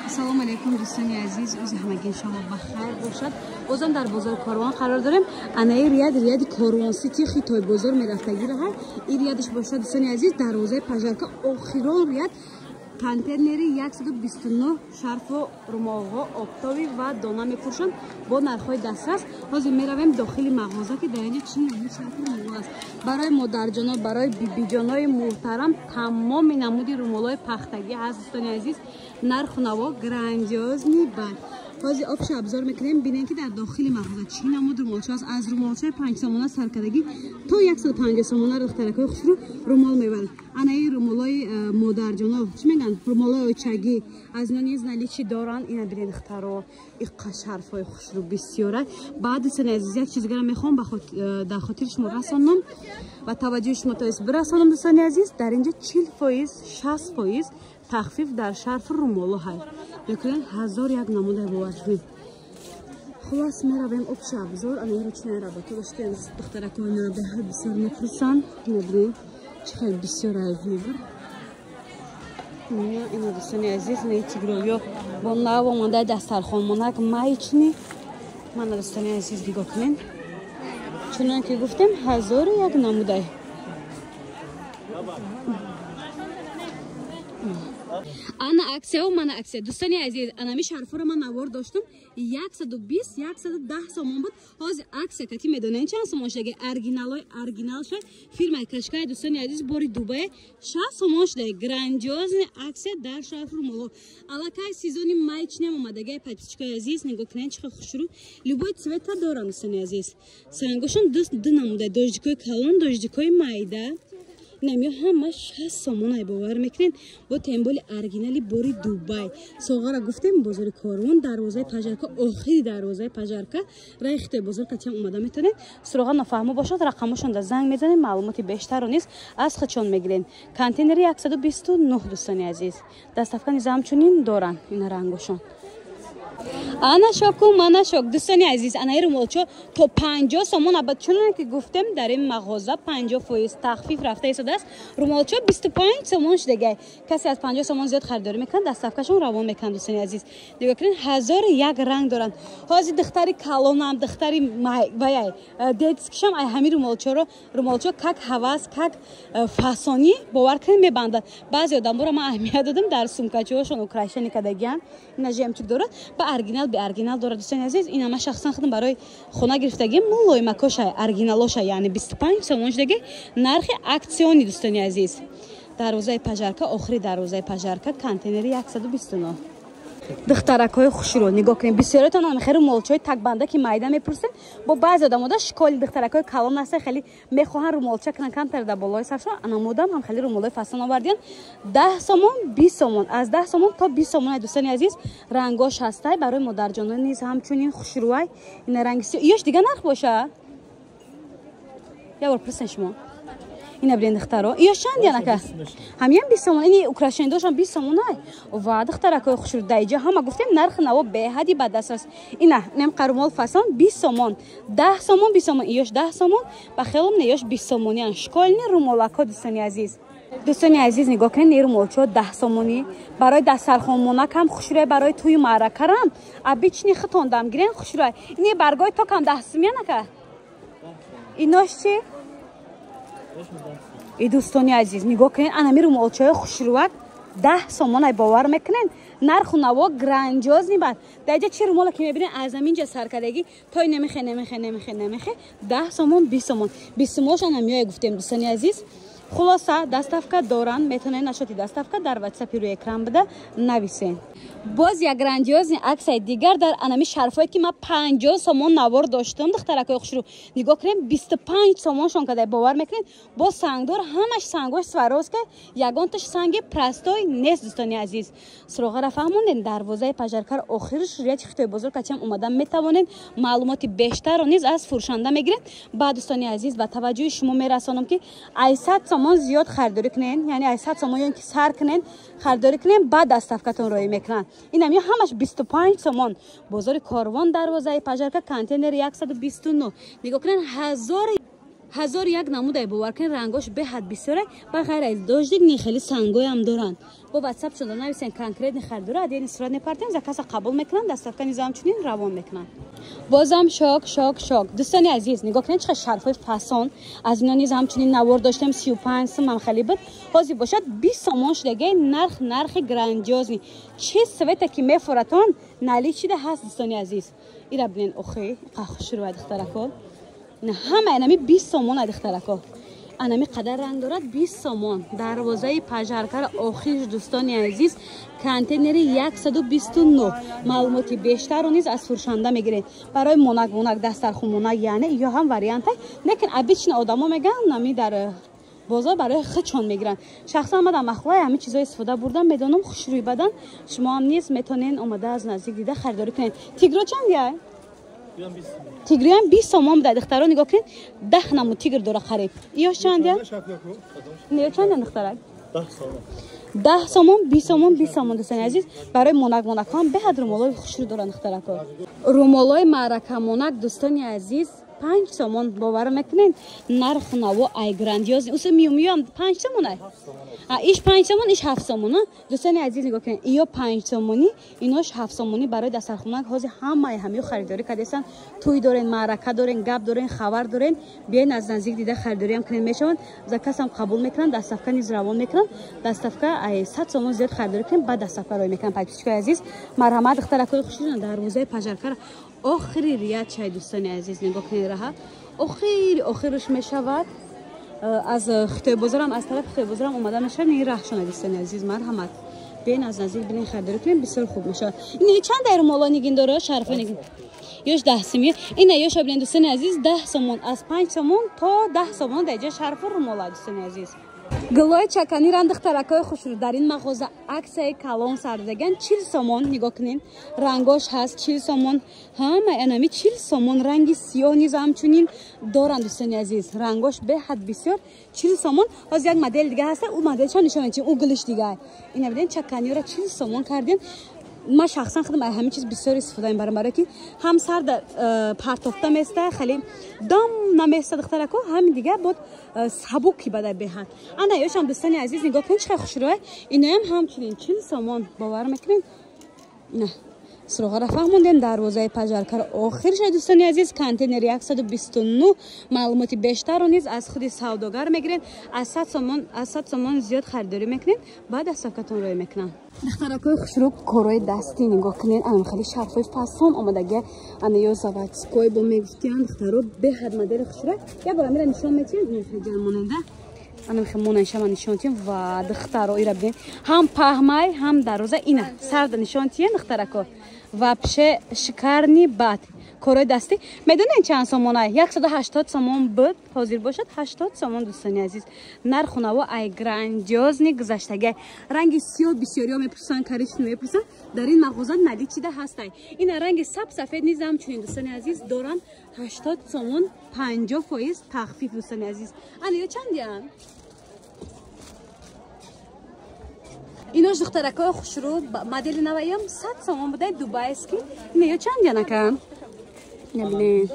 Assalomu alaykum do'stoni aziz, o'zi hammaga inshaalloh baxayr bo'lsin. O'zim dar bozor Karvon qaror دارم. Ana riyad Karvon City Xitoy bozor meraftagi rahat. Riyadish bo'lsa do'stoni aziz, darvoza pajarka oxiron riyad konteyneri 129 шарфу румолҳо оптови ва дона мепуршанд бо нархҳои дастрас. ҳозир меравем дохили мағоза ки дар инҷа чӣ намуди шарфу румол аст. барои модарҷоно, барои бибиҷонои муҳтарам тамоми намуди румолҳои пахтагӣ ҳаст дӯстони азиз. нарху наво грандиозни бад. ҳозир обшо обзор мекунем. бинем ки дар дохили мағоза чӣ намуд румолча аст. аз румолчаи 5 сомона саркардагӣ то 150 сомона рахтаракҳои хушрӯ румол мебарад. анаи румолҳои модарҷоно чӣ мегӯянд, румолҳои ойчагӣ аз ино низ наличи доранд. ина бинед хтаро иқа шарфҳои хушрӯ бисёра. баъд достони азиз як чиз дигара мехоҳам дар хотири шумо расонам ва таваҷҷӯҳи шумо тоест бирасонам дӯстони азиз. дар инҷа 40%, 60% тахфиф дар шарфу румолҳо ҳаст. мекунем 1001 намуда бовар кунем. خلاص میرویم obsho обзор. ana ручная работа доштем. духтаракои мера беҳад бисёр мефурӯшанд. мебинем чиқадр бисёр айвнибур. ина дӯстони азиз не тигроё бо нав омадаи дастархон монак майчни. мана дӯстони азиз нигоҳ кунем. чунон ки гуфтем 1001 намудай. ана аксия ва мана аксия дӯстони азиз. анами шарфҳоро ман навор доштам 120 110 сомон буд. ҳозир аксия кати медонем чанд сомон шудаги оригинал шуд. фирмаи кашкай дӯстони азиз бори дубай 60 сомон шудаги грандиозни аксия дар шарф румолҳо. аллакай сезони май чинам омадаги подписчикои азиз нигоҳ кунед чихел хушрӯ любой цвета дорам дӯстони азиз. сангошон ду намуда дождикои калон, дождикои майда. намё ҳама 60 сомон ай бовар мекунед. бо темболи оригинали бори дубай. соғара гуфтем бозори Карвон, дарвозаи пажарка, охири дарвозаи пажарка. раи Хитой бозор катиам омада метонед. суроға нофаҳмо бошад рақамошонда занг мезанед, маълумоти бештарро низ аз хичон мегиред. контейнери 129 дӯстони азиз. дастафка низ ҳамчунин доранд ина рангошон. ана шоку мана шок дӯстони азиз. анаи румолчо то 50 сомон абад чунон ки гуфтем дар ин мағоза 50% тахфиф рафта истодааст. румолчо 25 сомон шудагай. касе аз 50 сомон зиёд харидорӣ мекунад, дастафкашон равон мекунад дӯстони азиз. нигоҳ кунед 1001 ранг доранд. ҳозир духтари калонам, духтари ваяй детскишам ай ҳами румолчо как ҳавас, как фасони бовар кунед мебандад. баъзе одаморо ман аҳамият додам дар сумкачаҳошон украшени кардагианд. ина жемчук дорад ба оригинал бе оригинал дорад дӯстони азиз. ина ман шахсан худам барои хона гирифтагим мулоимакоша оригиналоша яъне 25 сомон шудаги нархи аксиони дӯстони азиз. дарвозаи пажарка, охири дарвозаи пажарка, контейнери 129. духтаракҳои хушрӯ нигоҳ кунед. бисёротон намехе румолчаҳои такбанда ки майда мепурсед. бо баъзе одамода шиколи духтаракҳои калон аста хеле мехоҳанд румолча камтар дар болои саршон. анамодам ҳам хеле румолҳои фасон овардиан 10 сомон 20 сомон аз 10 сомон то 20 сомон ай дӯстони азиз. рангош ҳастай барои модарҷоно низ ҳамчунин хушрӯай. ина ранги ёш дига нарх боша. як бор пурсен шумо. ина бирен духтаро ёш чанд янака ҳамиам 20 сомон. ини украшени дошам 20 сомон ай ва духтаракҳои хушрӯ даиҷа ҳама гуфтем нархи наво беҳади ба дастрас. ина нем қарумол фасон 20 сомон 10 сомон 20 сомон. ёш 10 сомон ба хелом не ёш 20 сомониан школни румолако дӯстони азиз. дӯстони азиз нигоҳ кунед ин румолчо 10 сомонӣ барои дастархон монакам хушрӯй барои тӯи маъракарам абични хитондам гирен хушрӯй. ини баргои токам 10 сомонианака инош чи и дӯстони азиз нигоҳ кунед анами румолчаҳои хушрӯвак 10 сомон ай бовар мекунед. нарху наво грандиозни бад. даиҷа чи румоле ки мебинед аз аминҷа саркардагӣ той немехе 10 сомон 20 сомон 20 сомоншон ҳамиёе гуфтем дӯстони азиз. хулоса дастафка доранд. метавонед нашоти дастафка дар ватсапи рӯи экран буда нависен. боз як грандиозни аксияи дигар дар анами шарфҳое ки ман 50 сомон навор доштам. духтаракҳои хушрӯ нигоҳ кунед 25 сомоншон кадай бовар мекунед. бо сангдор ҳамаш сангош сваровска ягонташ санги простой нест дӯстони азиз. суроғара фаҳмондед дарвозаи пажаркар охириш рияти Хитой бозор качам омада метавонед маълумоти бештарро низ аз фурӯшанда мегиред. баъд дӯстони азиз ба таваҷҷӯҳи шумо мерасонам ки 100 сомон зиёд харидорӣ кунед, яъне 100 сомон ки сар кунед харидорӣ кунед баъд дастафкатон роӣ мекунанд. ин ҳамё ҳамаш 25 сомон. бозори Карвон дарвозаи пажарка контейнери 129. нигоҳ кунед 1000 1001 намудай бовар кунед рангош беҳад бисёре ба ғайр аз дождик хеле сангой ҳам доранд. Бо WhatsApp шуда нависен конкретни хардора адени сурат непартем за каса қабул мекунанд доставка низам чунин равон мекунанд. Бозам шок. Дӯстони азиз, нигоҳ кунед чиқадр шарфҳои фасон аз ино низ ҳамчунин навор доштем 35 сом ҳам хеле буд. Ҳозир бошад 20 сомон шудаги нархи грандиозни. Чи света ки мефоратон наличида ҳаст дӯстони азиз. Ира бинен охи қахшурва духтарако. نه همه اینمی 20 سومون ادخترکا اینمی قدر رنگ دارد 20 سومون دروازه پژارکار آخرش دوستانی عزیز کانتینر 129 معلوماتی بیشتر رو نیز از فروشنده میگیرین برای مونک دسترخوان مونک یعنی یا هم واریانت لیکن ابیچن آدما میگن نمی در بازار برای خودشون میگیرن شخصا من در مخلای همین چیزا استفاده بردم میدونم خوشروی بدن شما هم نیز میتونین اومده از نزدیک دیده خریداری کنین تیگرو چندیه تیگری هم 20 سومون بده دخترا نگاه کن 10 نمو تیگر داره خرید ایاش چنده نه چند دخترا 10 سومون 20 سومون دوستان عزیز برای مونک هم به حد رومالای خوشرو دارن دخترا رومالای معرکه مونک دوستان عزیز 5 سومون باور میکنین نرخ نو ای گراندیوز اوس میوم 5 سومونه ایش 5 سومون ایش 7 سومونه دوستان عزیز نگاه کنین ایو 5 سومونی ایناش 7 سومونی برای دسترخوانک هازی همه خریداری کردن توی دارین معرکه دارین گپ دارین خبر دارین بیاین از نزدیک دیده خریداری هم کنین میشون زکاس هم قبول میکنن دستافکا نیز روان میکنن دستافکا ای 100 سومون زیاد خریداری کنین بعد دستافکا روی میکنن پایپیچکای عزیز مرحمت اختراکای خوشیدن دروازه پژارکار آخری ریاد چای دوستان عزیز نگاه کنید راه آخرش میشود از خطه بازارم از طرف خطه بازارم اومده میشه این راه شونه دوستان عزیز مرحمت بین از نزدیک ببین خریداری کنین بسیار خوب میشه این چند در مالا نگین داره شرفه نگین یوش 10 سومی این یوش ببین دوستان عزیز 10 سومون از 5 سومون تا 10 سومون دیگه شرف رو مالا دوستان عزیز گلای چکانی رندخترکای خوشرو در این مغازه عکسای کلان سردگان 40 سومون نگاه کنین رنگاش هست 40 سومون همه انمی 40 سومون رنگی سیاه نیز همچنین دارند دوستان عزیز رنگاش به حد بسیار 40 سومون از یک مدل دیگه هست اون مدل چون نشون میدین اون گلش دیگه اینا ببین چکانی را 40 سومون کردین ما شخصا خودم همین چیز بسیار استفاده می‌برم برای که هم سر در پرتافته میسته خیلی دام نمیسته دخترکو همین دیگه بود سبکی بده بهت انا یوشم دوستان عزیز نگاه کنید چه خوشروه اینا هم همچنین 40 سومون باور میکنین نه سراغ را فهموندین دروازه پژارکار آخر شد دوستان عزیز کانتینر 129 معلوماتی بیشتر رو نیز از خود سوداگر میگیرین از 100 سومون زیاد خریداری میکنین بعد از صفقتون روی میکنن دخترکای خوشرو کارای دستی نگاه کنین ام خیلی شرفای فسون اومدگه انا یو زاواتسکوی با میگفتن دخترو به حد مدل خوشرو یا برام میرن نشون میتین این خیلی موننده انا میخوام نشون نشون تیم و دخترو ایرا بدین هم پهمای هم دروازه اینا سرد نشون تیم دخترکو و پشه شکرنی باد کارای دستی میدونین چند سومونه 180 سومون بود حاضر باشد 80 سومون دوستان عزیز نرخ و ای گراندیوزنی گذشتگی رنگ سیاه بسیاری میپرسن کاریش میپرسن در این مغازه ندیده هستای این رنگ سفید نیز همچنین دوستان عزیز دارن 80 سومون 50% تخفیف دوستان عزیز انا چندیان ایناش دخترکای خوشرو مدل نویم 100 سومون بوده دوبایسکی اینا چندیان کن نبینه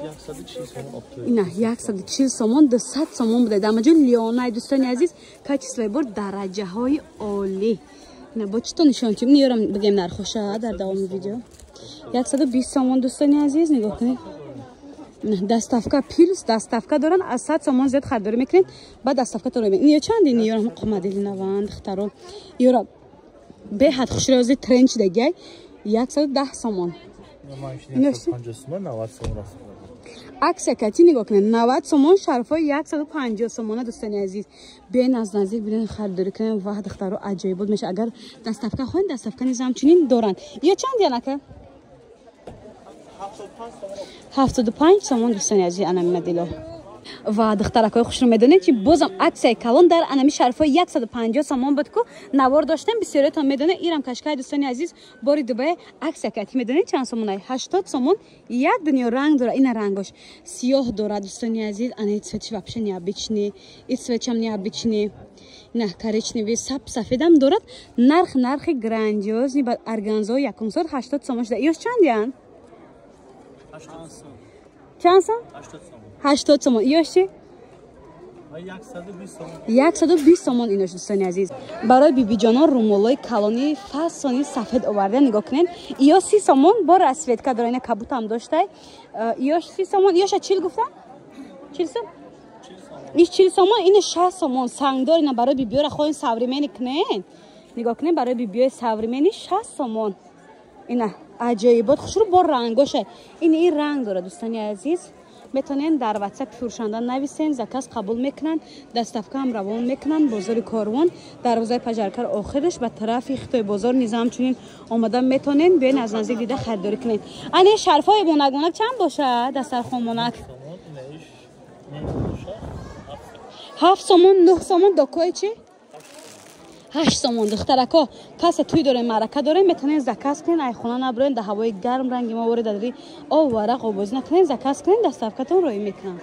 اینا 140 سومون 200 سومون بوده در مجال لیونای دوستان عزیز کچیسلای بر درجه های عالی اینا با چطور نشون تیم نیارم بگیم نرخوشه در دوام ویدیو 120 سومون دوستان عزیز نگاه کنید دستافکا پیلس دستافکا دارن از 100 سومون زیاد خریداری میکنین بعد دستافکا تو رو میگن اینو چند این یارم قمدلی نواند اخترو یارا به حد خوشروزی ترنچ دیگه 110 سومون عکس کتی نگاه کنین 90 سومون شرفای 150 سومون دوستان عزیز بیاین از نزدیک برین خریداری کنین و دخترو عجیب بود میشه اگر دستافکا خوین دستافکا نیز همچنین دارن یا چند دیانه که 75 سومون دوستان عزیز انا مدلو و دخترکای خوش رو میدونید که بازم عکس کلان در انمی شرفای 150 سومون بود که نوار داشتم بسیاری تا میدونه ایرم کشکای دوستان عزیز باری دوباره عکس کتی میدونید چند سومونه 80 سومون یک دنیا رنگ داره این رنگش سیاه داره دوستان عزیز انا هیچ سوچی واپش نیابیچنی هیچ سوچم نیابیچنی نه کاریچنی سفیدم دارد نرخ گراندیوز بعد ارگانزا یکم سر 80 سومونش ده ایش چندیان چند سوم 80 سومون ایش چی 120 сомон ایناش دوستان عزیز. برای بیبی جانا رومولای کلانی فصلی سفید آورده نگاه کنین. یا 30 سомон با رسویدکا داره، اینا کبوت هم داشته. یا 30 سомон، یاش چیل گفتن؟ 40 سомон. این 40 سомон، این 60 سомон سنگدار، اینا برای بیبی را خواهین سوریمنی کنین. نگاه کنین برای بیبی سوریمنی 60 سомон. اینا عجیبات خوش رو با رنگاشه. این رنگ داره دوستان عزیز. میتونین در واتساپ فروشنده نویسین، زکاس قبول میکنن، دستافکا هم روان میکنن. بازار کاروان دروازه پجرکر آخرش به طرف خطای بازار نظام چنین اومدن، میتونین بیاین از نزدیک دیده خریداری کنین. این شرفای بونک چند باشه دسترخوان مونک؟ 7 سомон 9 سомон دکای چی؟ 8 سомон دخترکا کس توی داره معرکه داره میتونین زکاس کنین. ای خونه نبرین در هوای گرم رنگ ما وارد دادی او ورق او باز نکنین، زکاس کنین دستافکتون روی میکنن.